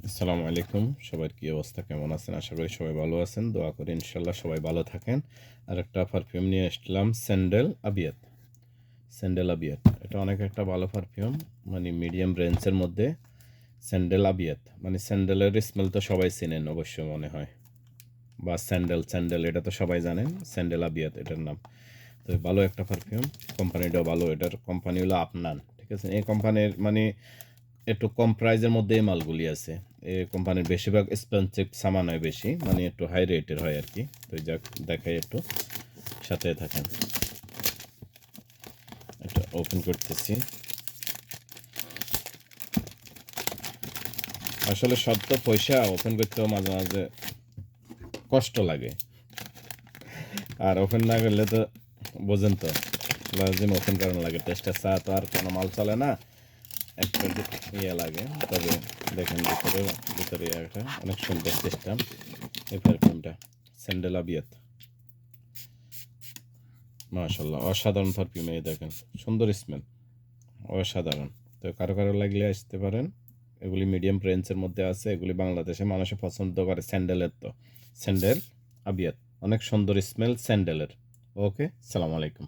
আসসালামু আলাইকুম। সবার কি অবস্থা, কেমন আছেন? আশা করি সবাই ভালো আছেন। দোয়া করি ইনশাল্লাহ সবাই ভালো থাকেন। আর একটা পারফিউম নিয়ে আসলাম, স্যান্ডেল আবিয়াত। স্যান্ডেল আবিয়াত এটা অনেক একটা ভালো পারফিউম, মানে মিডিয়াম রেঞ্জের মধ্যে। স্যান্ডেল আবিয়াত মানে স্যান্ডেলের স্মেল তো সবাই চেনেন অবশ্য মনে হয়, বা স্যান্ডেল স্যান্ডেল এটা তো সবাই জানেন। স্যান্ডেল আবিয়াত এটার নাম। তো ভালো একটা পারফিউম, কোম্পানিটাও ভালো। এটার কোম্পানি হলো আপনান, ঠিক আছে? এই কোম্পানির মানে একটু কম প্রাইজের মধ্যে এই মালগুলি আছে। এই কোম্পানির বেশিরভাগ এক্সপেন্সিভ সামান হয় বেশি, মানে একটু হাই রেটের হয় আর কি। তো যাক, দেখাই একটু, সাথে থাকেন। এটা ওপেন করতেছি। আসলে সব তো পয়সা ওপেন করতেও মাঝে মাঝে কষ্ট লাগে, আর ওপেন না করলে তো বোঝেন তো, লাজিম ওপেন করানো লাগে। টেস্টার ছাড়া তো আর কোনো মাল চলে না, একটা ইয়ে লাগে। তবে দেখেন ভিতরে ভিতরে একটা অনেক সুন্দর সিস্টেম। এই পারফিউমটা স্যান্ডেল আবিয়াত, মাশাল্লাহ অসাধারণ পারফিউম। এই দেখেন, সুন্দর স্মেল, অসাধারণ। তো কারো কারো লাগলে আসতে পারেন। এগুলি মিডিয়াম রেঞ্জের মধ্যে আছে। এগুলি বাংলাদেশে মানুষে পছন্দ করে স্যান্ডেলের। তো স্যান্ডেল আবিয়াত অনেক সুন্দর স্মেল স্যান্ডেলের। ওকে, সালাম আলাইকুম।